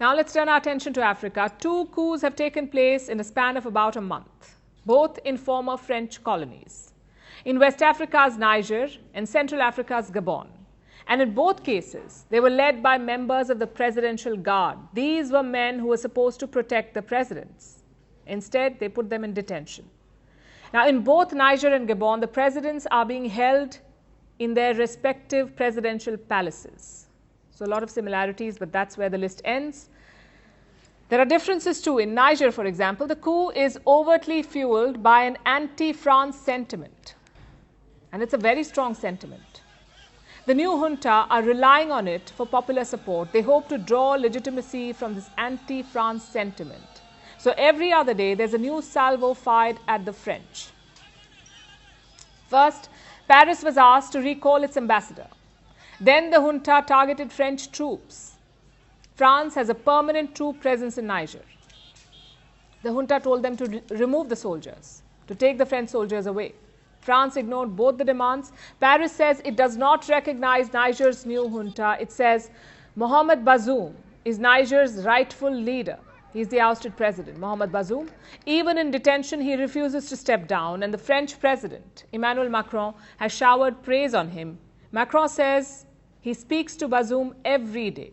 Now let's turn our attention to Africa. 2 coups have taken place in a span of about a month, both in former French colonies. In West Africa's Niger and Central Africa's Gabon. And in both cases, they were led by members of the Presidential Guard. These were men who were supposed to protect the presidents. Instead, they put them in detention. Now, in both Niger and Gabon, the presidents are being held in their respective presidential palaces. So, a lot of similarities, but that's where the list ends. There are differences too. In Niger, for example, the coup is overtly fueled by an anti-France sentiment. And it's a very strong sentiment. The new junta are relying on it for popular support. They hope to draw legitimacy from this anti-France sentiment. So every other day, there's a new salvo fired at the French. First, Paris was asked to recall its ambassador. Then the junta targeted French troops. France has a permanent troop presence in Niger. The junta told them to remove the soldiers, to take the French soldiers away. France ignored both the demands. Paris says it does not recognize Niger's new junta. It says Mohamed Bazoum is Niger's rightful leader. He's the ousted president, Mohamed Bazoum. Even in detention, he refuses to step down, and the French president, Emmanuel Macron, has showered praise on him. Macron says he speaks to Bazoum every day.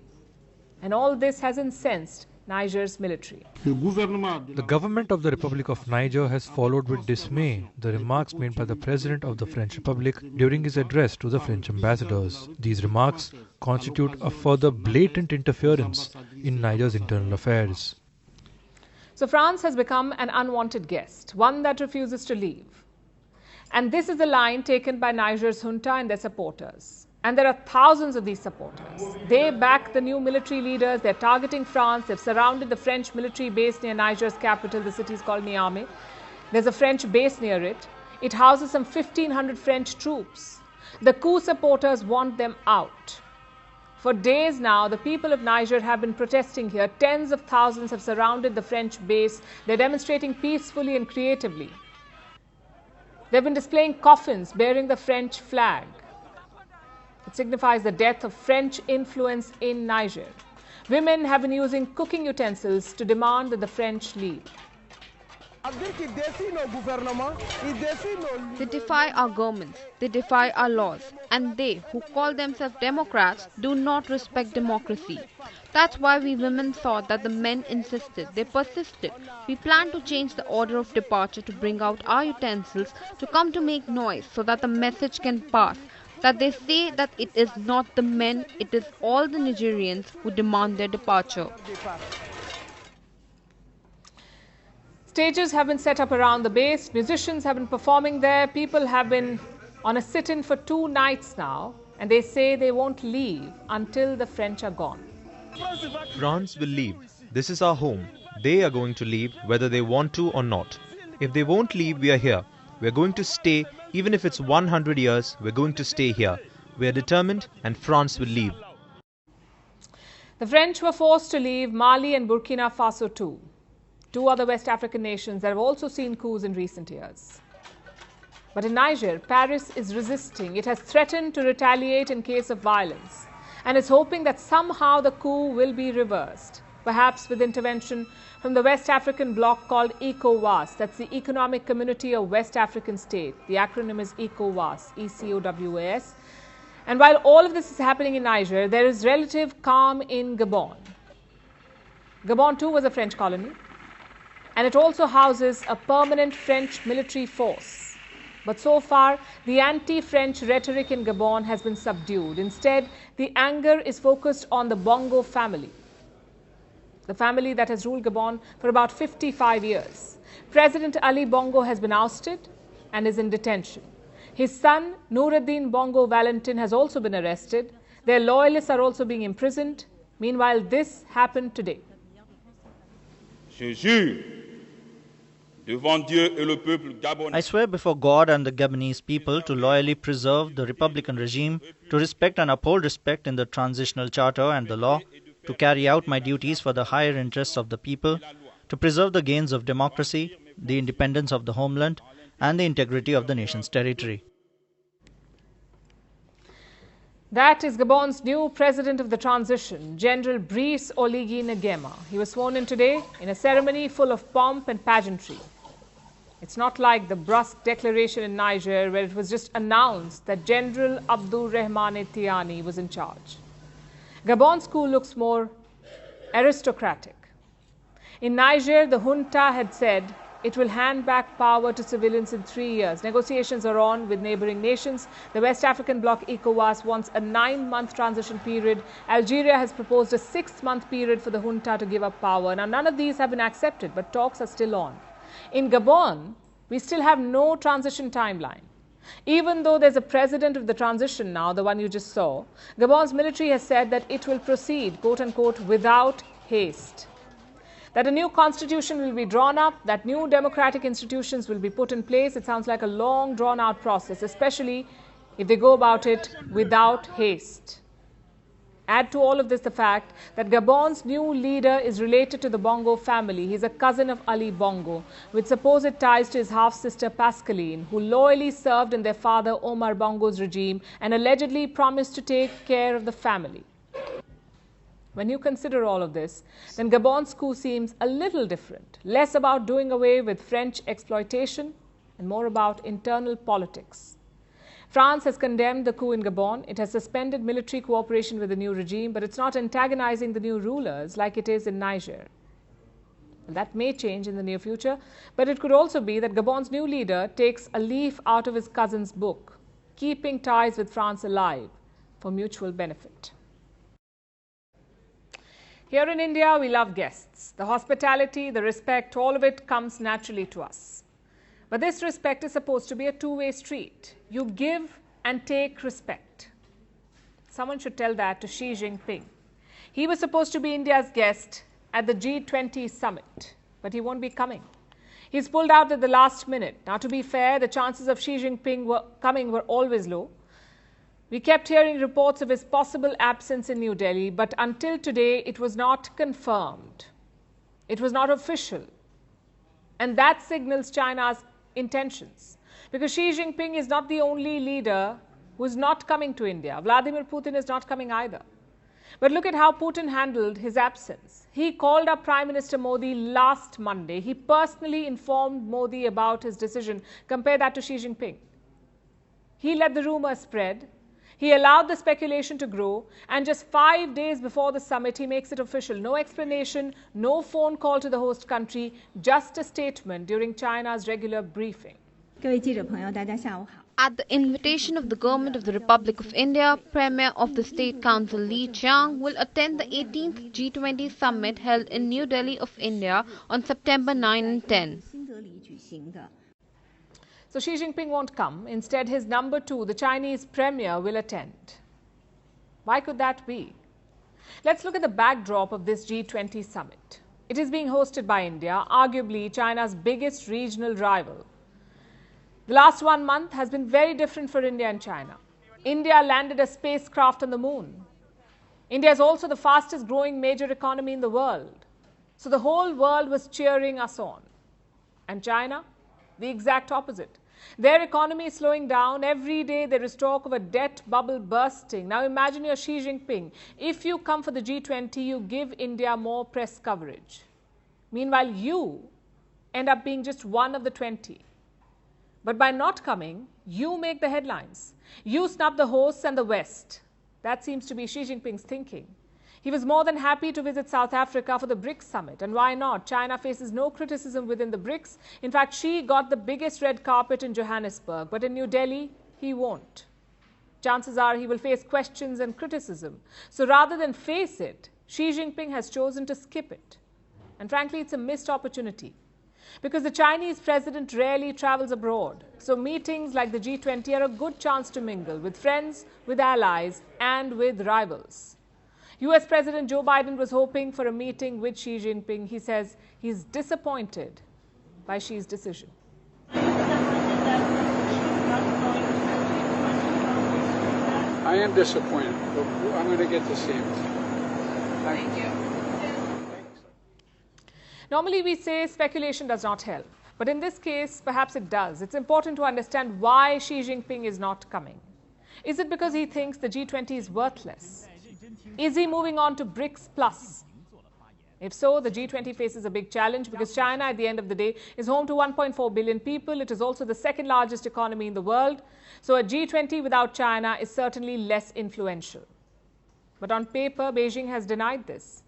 And all this has incensed Niger's military. The government of the Republic of Niger has followed with dismay the remarks made by the President of the French Republic during his address to the French ambassadors. These remarks constitute a further blatant interference in Niger's internal affairs. So France has become an unwanted guest, one that refuses to leave. And this is the line taken by Niger's junta and their supporters. And there are thousands of these supporters. They back the new military leaders. They're targeting France. They've surrounded the French military base near Niger's capital. The city is called Niamey. There's a French base near it. It houses some 1,500 French troops. The coup supporters want them out. For days now, the people of Niger have been protesting here. Tens of thousands have surrounded the French base. They're demonstrating peacefully and creatively. They've been displaying coffins bearing the French flag. It signifies the death of French influence in Niger. Women have been using cooking utensils to demand that the French leave. They defy our governments, they defy our laws, and they, who call themselves Democrats, do not respect democracy. That's why we women thought that the men insisted, they persisted. We planned to change the order of departure to bring out our utensils to come to make noise so that the message can pass. That they say that it is not the men, it is all the Nigerians who demand their departure. Stages have been set up around the base. Musicians have been performing there. People have been on a sit-in for 2 nights now. And they say they won't leave until the French are gone. France will leave. This is our home. They are going to leave whether they want to or not. If they won't leave, we are here. We are going to stay. Even if it's 100 years, we're going to stay here. We are determined and France will leave. The French were forced to leave Mali and Burkina Faso too. 2 other West African nations that have also seen coups in recent years. But in Niger, Paris is resisting. It has threatened to retaliate in case of violence and is hoping that somehow the coup will be reversed, perhaps with intervention from the West African bloc called ECOWAS. That's the Economic Community of West African States. The acronym is ECOWAS, ECOWAS. And while all of this is happening in Niger, there is relative calm in Gabon. Gabon too was a French colony, and it also houses a permanent French military force. But so far, the anti-French rhetoric in Gabon has been subdued. Instead, the anger is focused on the Bongo family, the family that has ruled Gabon for about 55 years. President Ali Bongo has been ousted and is in detention. His son, Noureddin Bongo Valentin, has also been arrested. Their loyalists are also being imprisoned. Meanwhile, this happened today. I swear before God and the Gabonese people to loyally preserve the Republican regime, to respect and uphold respect in the transitional charter and the law, to carry out my duties for the higher interests of the people, to preserve the gains of democracy, the independence of the homeland, and the integrity of the nation's territory. That is Gabon's new president of the transition, General Brice Oligui Nguema. He was sworn in today in a ceremony full of pomp and pageantry. It's not like the brusque declaration in Niger where it was just announced that General Abdul Rahmane Tiani was in charge. Gabon's coup looks more aristocratic. In Niger, the junta had said it will hand back power to civilians in 3 years. Negotiations are on with neighboring nations. The West African bloc ECOWAS wants a 9-month transition period. Algeria has proposed a 6-month period for the junta to give up power. Now, none of these have been accepted, but talks are still on. In Gabon, we still have no transition timeline. Even though there's a president of the transition now, the one you just saw, Gabon's military has said that it will proceed, quote unquote, without haste. That a new constitution will be drawn up, that new democratic institutions will be put in place. It sounds like a long drawn out process, especially if they go about it without haste. Add to all of this the fact that Gabon's new leader is related to the Bongo family. He's a cousin of Ali Bongo, with supposed ties to his half-sister Pascaline, who loyally served in their father Omar Bongo's regime and allegedly promised to take care of the family. When you consider all of this, then Gabon's coup seems a little different, less about doing away with French exploitation and more about internal politics. France has condemned the coup in Gabon. It has suspended military cooperation with the new regime, but it's not antagonizing the new rulers like it is in Niger. And that may change in the near future, but it could also be that Gabon's new leader takes a leaf out of his cousin's book, keeping ties with France alive for mutual benefit. Here in India, we love guests. The hospitality, the respect, all of it comes naturally to us. But this respect is supposed to be a two-way street. You give and take respect. Someone should tell that to Xi Jinping. He was supposed to be India's guest at the G20 summit, but he won't be coming. He's pulled out at the last minute. Now, to be fair, the chances of Xi Jinping coming were always low. We kept hearing reports of his possible absence in New Delhi, but until today, it was not confirmed. It was not official. And that signals China's intentions. Because Xi Jinping is not the only leader who is not coming to India. Vladimir Putin is not coming either. But look at how Putin handled his absence. He called up Prime Minister Modi last Monday. He personally informed Modi about his decision. Compare that to Xi Jinping. He let the rumor spread. He allowed the speculation to grow, and just 5 days before the summit, he makes it official. No explanation, no phone call to the host country, just a statement during China's regular briefing. At the invitation of the Government of the Republic of India, Premier of the State Council Li Qiang will attend the 18th G20 summit held in New Delhi of India on September 9 and 10. So Xi Jinping won't come. Instead, his number 2, the Chinese premier, will attend. Why could that be? Let's look at the backdrop of this G20 summit. It is being hosted by India, arguably China's biggest regional rival. The last 1 month has been very different for India and China. India landed a spacecraft on the moon. India is also the fastest growing major economy in the world. So the whole world was cheering us on. And China? The exact opposite. Their economy is slowing down. Every day there is talk of a debt bubble bursting. Now imagine you're Xi Jinping. If you come for the G20, you give India more press coverage. Meanwhile, you end up being just one of the 20. But by not coming, you make the headlines. You snub the hosts and the West. That seems to be Xi Jinping's thinking. He was more than happy to visit South Africa for the BRICS summit. And why not? China faces no criticism within the BRICS. In fact, Xi got the biggest red carpet in Johannesburg. But in New Delhi, he won't. Chances are he will face questions and criticism. So rather than face it, Xi Jinping has chosen to skip it. And frankly, it's a missed opportunity. Because the Chinese president rarely travels abroad. So meetings like the G20 are a good chance to mingle with friends, with allies, and with rivals. US President Joe Biden was hoping for a meeting with Xi Jinping. He says he's disappointed by Xi's decision. I am disappointed, but I'm going to get to see him. Thank you. Normally we say speculation does not help. But in this case, perhaps it does. It's important to understand why Xi Jinping is not coming. Is it because he thinks the G20 is worthless? Is he moving on to BRICS Plus? If so, the G20 faces a big challenge because China, at the end of the day, is home to 1.4 billion people. It is also the second largest economy in the world. So a G20 without China is certainly less influential. But on paper, Beijing has denied this.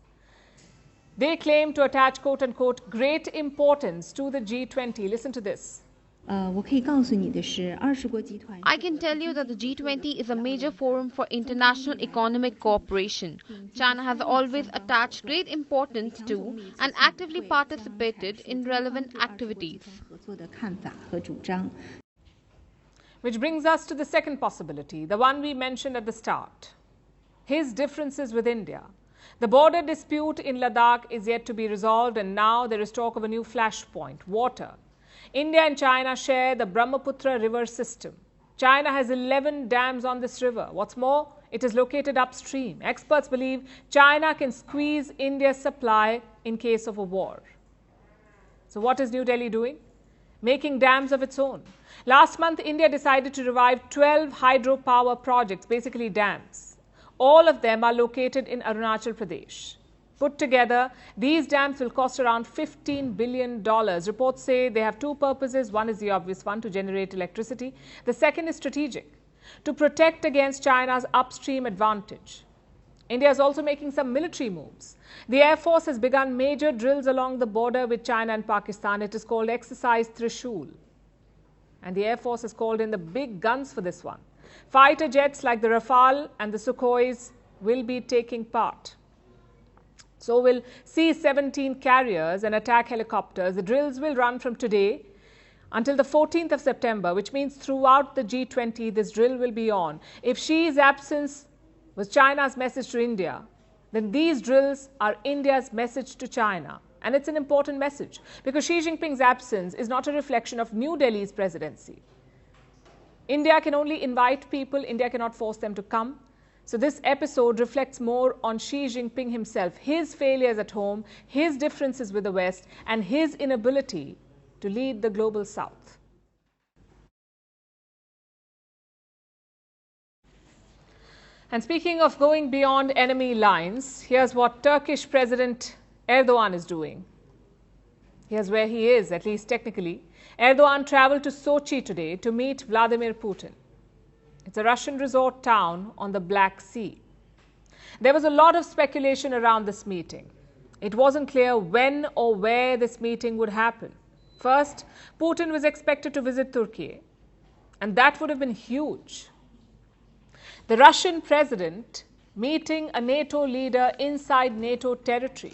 They claim to attach, quote unquote, great importance to the G20. Listen to this. I can tell you that the G20 is a major forum for international economic cooperation. China has always attached great importance to and actively participated in relevant activities. Which brings us to the second possibility, the one we mentioned at the start. His differences with India. The border dispute in Ladakh is yet to be resolved, and now there is talk of a new flashpoint, water. India and China share the Brahmaputra river system. China has 11 dams on this river. What's more, it is located upstream. Experts believe China can squeeze India's supply in case of a war. So what is New Delhi doing? Making dams of its own. Last month, India decided to revive 12 hydropower projects, basically dams. All of them are located in Arunachal Pradesh. Put together, these dams will cost around $15 billion. Reports say they have two purposes. One is the obvious one, to generate electricity. The second is strategic, to protect against China's upstream advantage. India is also making some military moves. The Air Force has begun major drills along the border with China and Pakistan. It is called Exercise Trishul. And the Air Force has called in the big guns for this one. Fighter jets like the Rafale and the Sukhois will be taking part. So will C-17 carriers and attack helicopters. The drills will run from today until the 14th of September, which means throughout the G20, this drill will be on. If Xi's absence was China's message to India, then these drills are India's message to China. And it's an important message because Xi Jinping's absence is not a reflection of New Delhi's presidency. India can only invite people. India cannot force them to come. So this episode reflects more on Xi Jinping himself, his failures at home, his differences with the West, and his inability to lead the global South. And speaking of going beyond enemy lines, here's what Turkish President Erdogan is doing. Here's where he is, at least technically. Erdogan traveled to Sochi today to meet Vladimir Putin. It's a Russian resort town on the Black Sea. There was a lot of speculation around this meeting. It wasn't clear when or where this meeting would happen. First, Putin was expected to visit Turkey, and that would have been huge. The Russian president meeting a NATO leader inside NATO territory.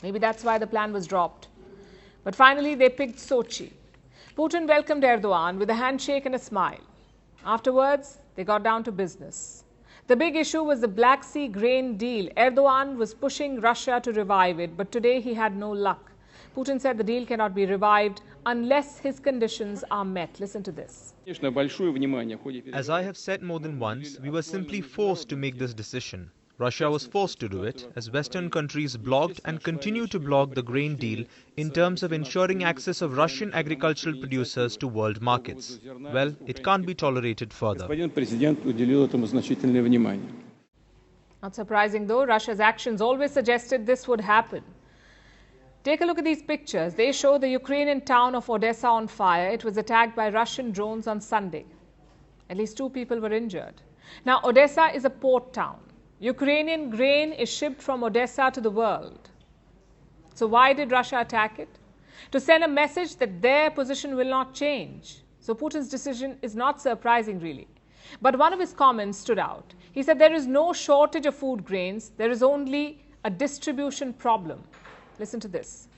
Maybe that's why the plan was dropped. But finally, they picked Sochi. Putin welcomed Erdogan with a handshake and a smile. Afterwards, they got down to business. The big issue was the Black Sea grain deal. Erdogan was pushing Russia to revive it, but today he had no luck. Putin said the deal cannot be revived unless his conditions are met. Listen to this. As I have said more than once, we were simply forced to make this decision. Russia was forced to do it, as Western countries blocked and continue to block the grain deal in terms of ensuring access of Russian agricultural producers to world markets. Well, it can't be tolerated further. Not surprising though, Russia's actions always suggested this would happen. Take a look at these pictures. They show the Ukrainian town of Odessa on fire. It was attacked by Russian drones on Sunday. At least 2 people were injured. Now, Odessa is a port town. Ukrainian grain is shipped from Odessa to the world. So why did Russia attack it? To send a message that their position will not change. So Putin's decision is not surprising really. But one of his comments stood out. He said there is no shortage of food grains, there is only a distribution problem. Listen to this.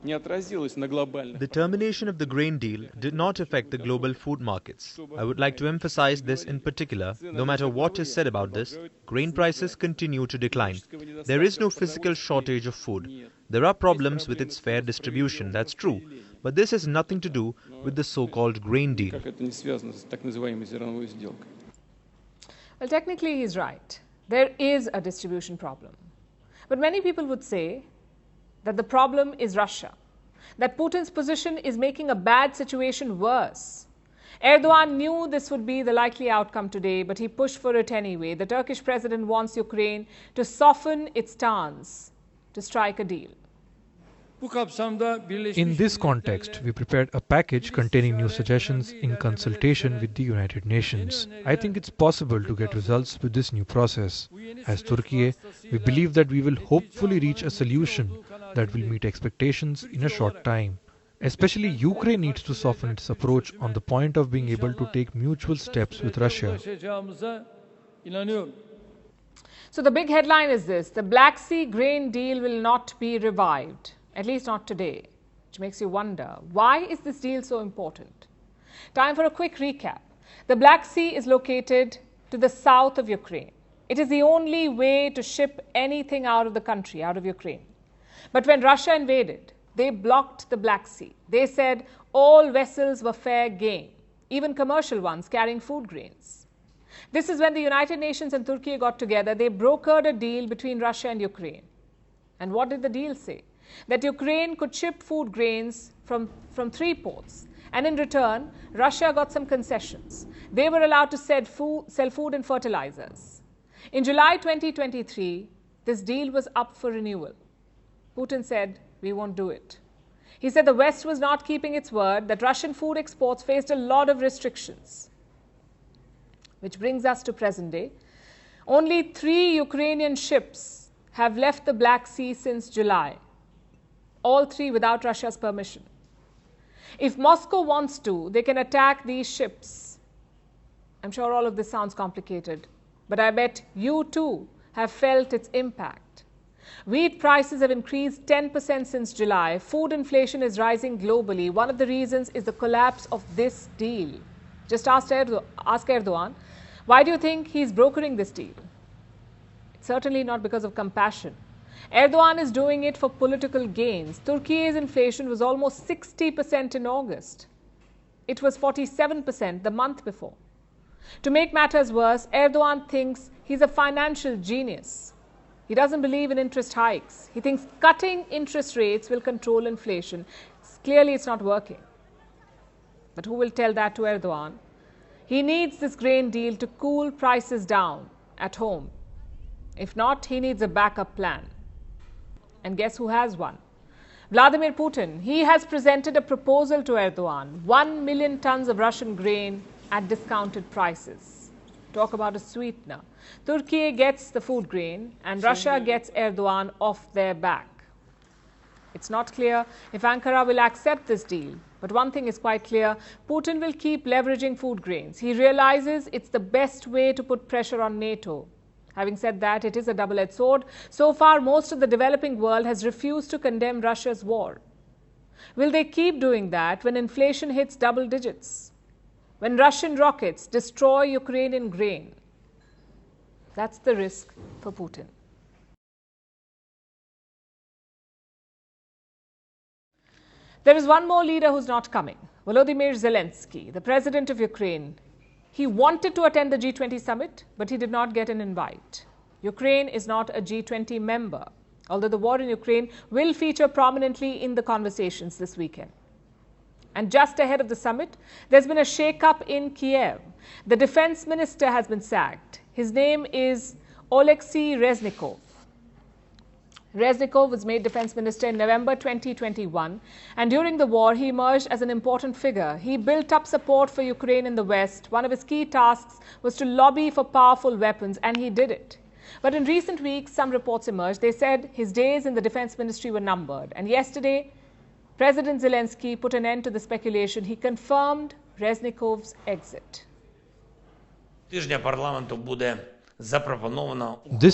The termination of the grain deal did not affect the global food markets. I would like to emphasize this in particular. No matter what is said about this, grain prices continue to decline. There is no physical shortage of food. There are problems with its fair distribution, that's true. But this has nothing to do with the so-called grain deal. Well, technically he's right. There is a distribution problem. But many people would say that the problem is Russia, that Putin's position is making a bad situation worse. Erdogan knew this would be the likely outcome today, but he pushed for it anyway. The Turkish president wants Ukraine to soften its stance, to strike a deal. In this context, we prepared a package containing new suggestions in consultation with the United Nations. I think it's possible to get results with this new process. As Turkey, we believe that we will hopefully reach a solution that will meet expectations in a short time. Especially Ukraine needs to soften its approach on the point of being able to take mutual steps with Russia. So the big headline is this: the Black Sea grain deal will not be revived. At least not today, which makes you wonder, why is this deal so important? Time for a quick recap. The Black Sea is located to the south of Ukraine. It is the only way to ship anything out of the country, out of Ukraine. But when Russia invaded, they blocked the Black Sea. They said all vessels were fair game, even commercial ones carrying food grains. This is when the United Nations and Turkey got together. They brokered a deal between Russia and Ukraine. And what did the deal say? That Ukraine could ship food grains from 3 ports. And in return, Russia got some concessions. They were allowed to sell food and fertilizers. In July 2023, this deal was up for renewal. Putin said, we won't do it. He said the West was not keeping its word, that Russian food exports faced a lot of restrictions. Which brings us to present day. Only 3 Ukrainian ships have left the Black Sea since July. All 3 without Russia's permission. If Moscow wants to, they can attack these ships. I'm sure all of this sounds complicated, but I bet you too have felt its impact. Wheat prices have increased 10% since July. Food inflation is rising globally. One of the reasons is the collapse of this deal. Just ask Erdogan, why do you think he's brokering this deal? It's certainly not because of compassion. Erdogan is doing it for political gains. Turkey's inflation was almost 60% in August. It was 47% the month before. To make matters worse, Erdogan thinks he's a financial genius. He doesn't believe in interest hikes. He thinks cutting interest rates will control inflation. Clearly, it's not working. But who will tell that to Erdogan? He needs this grain deal to cool prices down at home. If not, he needs a backup plan. And guess who has one? Vladimir Putin. He has presented a proposal to Erdogan, 1 million tons of Russian grain at discounted prices. Talk about a sweetener. Turkey gets the food grain and Russia gets Erdogan off their back. It's not clear if Ankara will accept this deal. But one thing is quite clear, Putin will keep leveraging food grains. He realizes it's the best way to put pressure on NATO. Having said that, it is a double-edged sword. So far, most of the developing world has refused to condemn Russia's war. Will they keep doing that when inflation hits double digits? When Russian rockets destroy Ukrainian grain? That's the risk for Putin. There is one more leader who's not coming, Volodymyr Zelensky, the president of Ukraine. He wanted to attend the G20 summit, but he did not get an invite. Ukraine is not a G20 member, although the war in Ukraine will feature prominently in the conversations this weekend. And just ahead of the summit, there's been a shake-up in Kiev. The defense minister has been sacked. His name is Oleksiy Reznikov. Reznikov was made defense minister in November 2021, and during the war, he emerged as an important figure. He built up support for Ukraine in the West. One of his key tasks was to lobby for powerful weapons, and he did it. But in recent weeks, some reports emerged. They said his days in the defense ministry were numbered. And yesterday, President Zelensky put an end to the speculation. He confirmed Reznikov's exit. This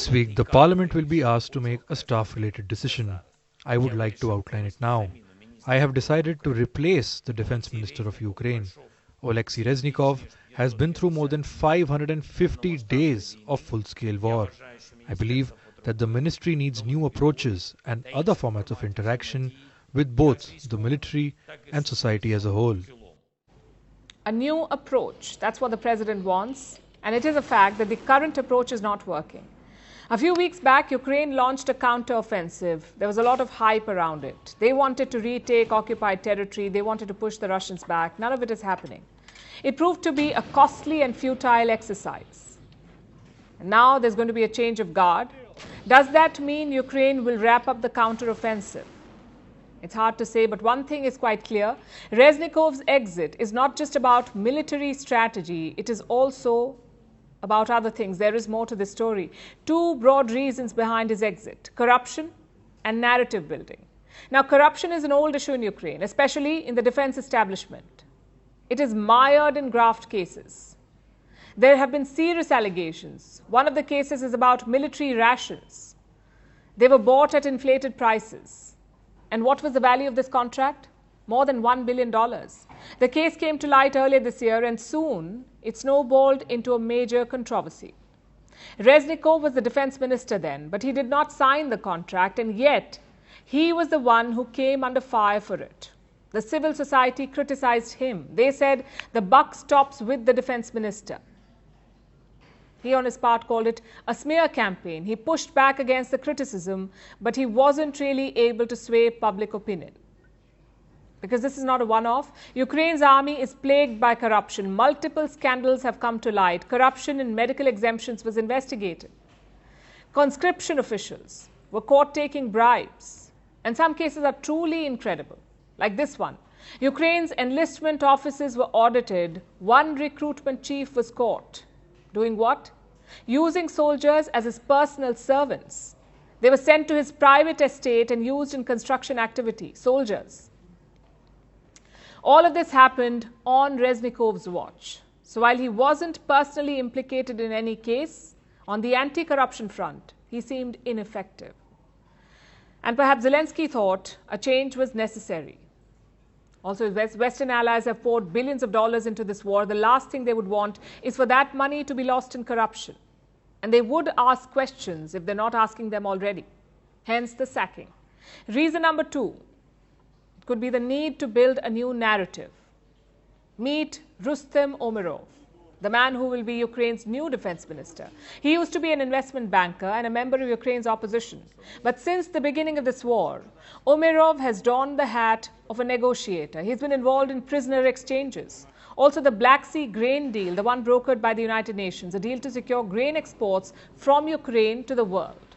week, the Parliament will be asked to make a staff-related decision. I would like to outline it now. I have decided to replace the Defense Minister of Ukraine. Oleksiy Reznikov has been through more than 550 days of full-scale war. I believe that the ministry needs new approaches and other formats of interaction with both the military and society as a whole. A new approach, that's what the president wants. And it is a fact that the current approach is not working. A few weeks back, Ukraine launched a counter-offensive. There was a lot of hype around it. They wanted to retake occupied territory. They wanted to push the Russians back. None of it is happening. It proved to be a costly and futile exercise. And now there's going to be a change of guard. Does that mean Ukraine will wrap up the counter-offensive? It's hard to say, but one thing is quite clear. Reznikov's exit is not just about military strategy, it is also about other things. There is more to this story. Two broad reasons behind his exit: corruption and narrative building. Now, corruption is an old issue in Ukraine, especially in the defense establishment. It is mired in graft cases. There have been serious allegations. One of the cases is about military rations. They were bought at inflated prices. And what was the value of this contract? More than $1 billion. The case came to light earlier this year, and soon it snowballed into a major controversy. Reznikov was the defense minister then, but he did not sign the contract, and yet he was the one who came under fire for it. The civil society criticized him. They said the buck stops with the defense minister. He, on his part, called it a smear campaign. He pushed back against the criticism, but he wasn't really able to sway public opinion. Because this is not a one-off. Ukraine's army is plagued by corruption. Multiple scandals have come to light. Corruption in medical exemptions was investigated. Conscription officials were caught taking bribes. And some cases are truly incredible, like this one. Ukraine's enlistment offices were audited. One recruitment chief was caught. Doing what? Using soldiers as his personal servants. They were sent to his private estate and used in construction activity. Soldiers. All of this happened on Reznikov's watch. So while he wasn't personally implicated in any case, on the anti-corruption front, he seemed ineffective. And perhaps Zelensky thought a change was necessary. Also, Western allies have poured billions of dollars into this war. The last thing they would want is for that money to be lost in corruption. And they would ask questions if they're not asking them already. Hence the sacking. Reason number two could be the need to build a new narrative. Meet Rustem Umerov, the man who will be Ukraine's new defense minister. He used to be an investment banker and a member of Ukraine's opposition. But since the beginning of this war, Umerov has donned the hat of a negotiator. He's been involved in prisoner exchanges. Also, the Black Sea grain deal, the one brokered by the United Nations, a deal to secure grain exports from Ukraine to the world.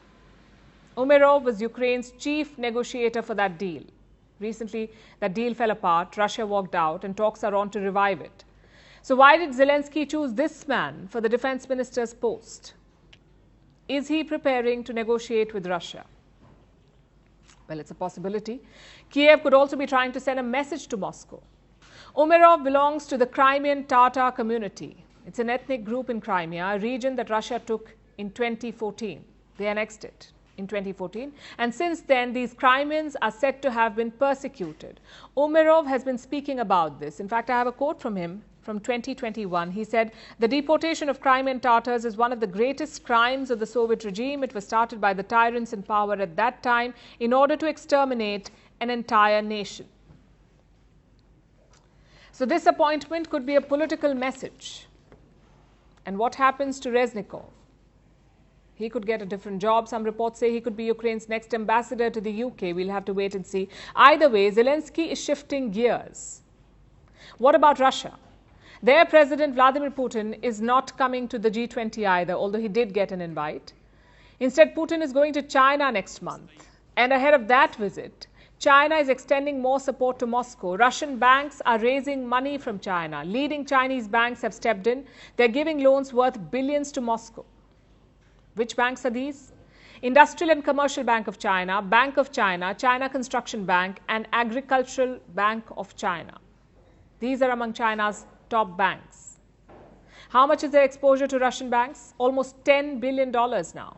Umerov was Ukraine's chief negotiator for that deal. Recently, that deal fell apart, Russia walked out, and talks are on to revive it. So why did Zelensky choose this man for the defense minister's post? Is he preparing to negotiate with Russia? Well, it's a possibility. Kiev could also be trying to send a message to Moscow. Umerov belongs to the Crimean Tatar community. It's an ethnic group in Crimea, a region that Russia took in 2014. They annexed it in 2014. And since then, these Crimeans are said to have been persecuted. Umerov has been speaking about this. In fact, I have a quote from him from 2021. He said, "The deportation of Crimean Tatars is one of the greatest crimes of the Soviet regime. It was started by the tyrants in power at that time in order to exterminate an entire nation." So this appointment could be a political message. And what happens to Reznikov? He could get a different job. Some reports say he could be Ukraine's next ambassador to the UK. We'll have to wait and see. Either way, Zelensky is shifting gears. What about Russia? Their President Vladimir Putin is not coming to the G20 either, although he did get an invite. Instead, Putin is going to China next month. And ahead of that visit, China is extending more support to Moscow. Russian banks are raising money from China. Leading Chinese banks have stepped in. They're giving loans worth billions to Moscow. Which banks are these? Industrial and Commercial Bank of China, Bank of China, China Construction Bank, and Agricultural Bank of China. These are among China's top banks. How much is their exposure to Russian banks? Almost $10 billion now.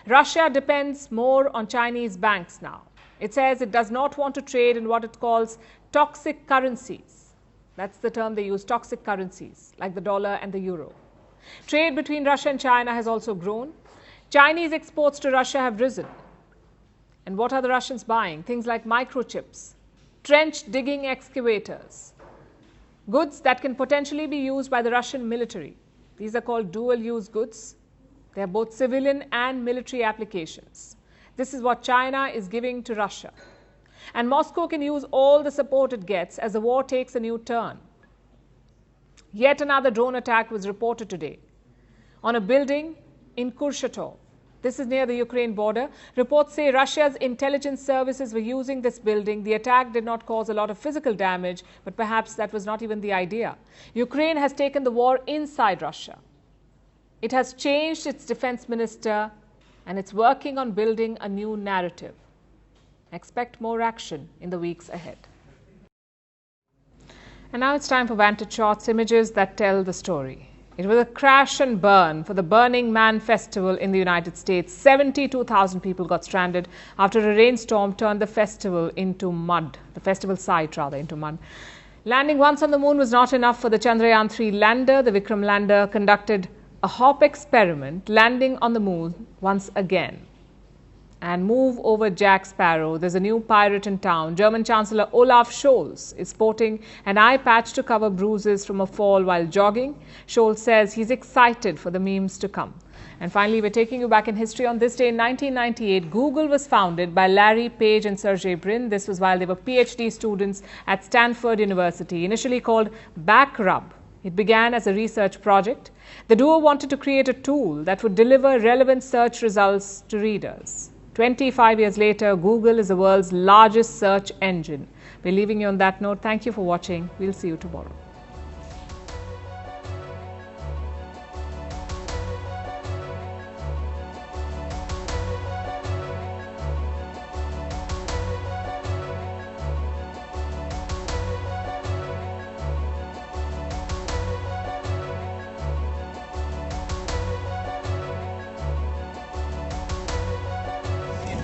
Russia depends more on Chinese banks now. It says it does not want to trade in what it calls toxic currencies. That's the term they use, toxic currencies, like the dollar and the euro. Trade between Russia and China has also grown. Chinese exports to Russia have risen. And what are the Russians buying? Things like microchips, trench digging excavators, goods that can potentially be used by the Russian military. These are called dual-use goods. They are both civilian and military applications. This is what China is giving to Russia. And Moscow can use all the support it gets as the war takes a new turn. Yet another drone attack was reported today on a building in Kurchatov. This is near the Ukraine border. Reports say Russia's intelligence services were using this building. The attack did not cause a lot of physical damage, but perhaps that was not even the idea. Ukraine has taken the war inside Russia. It has changed its defense minister and it's working on building a new narrative. Expect more action in the weeks ahead. And now it's time for Vantage Shots, images that tell the story. It was a crash and burn for the Burning Man Festival in the United States. 72,000 people got stranded after a rainstorm turned the festival into mud, the festival site rather, into mud. Landing once on the moon was not enough for the Chandrayaan-3 lander. The Vikram lander conducted a hop experiment, landing on the moon once again. And move over Jack Sparrow. There's a new pirate in town. German Chancellor Olaf Scholz is sporting an eye patch to cover bruises from a fall while jogging. Scholz says he's excited for the memes to come. And finally, we're taking you back in history. On this day in 1998, Google was founded by Larry Page and Sergey Brin. This was while they were PhD students at Stanford University, initially called BackRub. It began as a research project. The duo wanted to create a tool that would deliver relevant search results to readers. 25 years later, Google is the world's largest search engine. We're leaving you on that note. Thank you for watching. We'll see you tomorrow.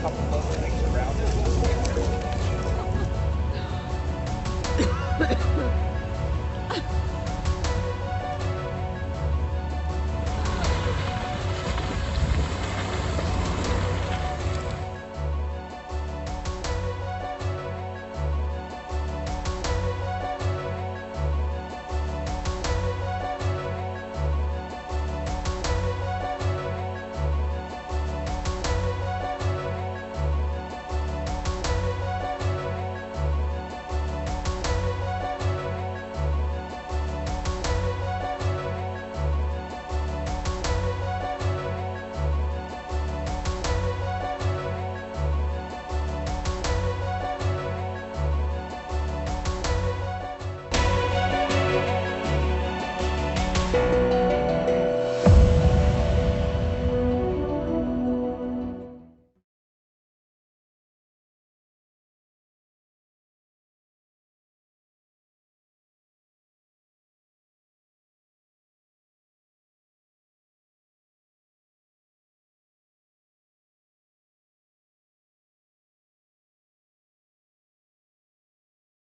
Couple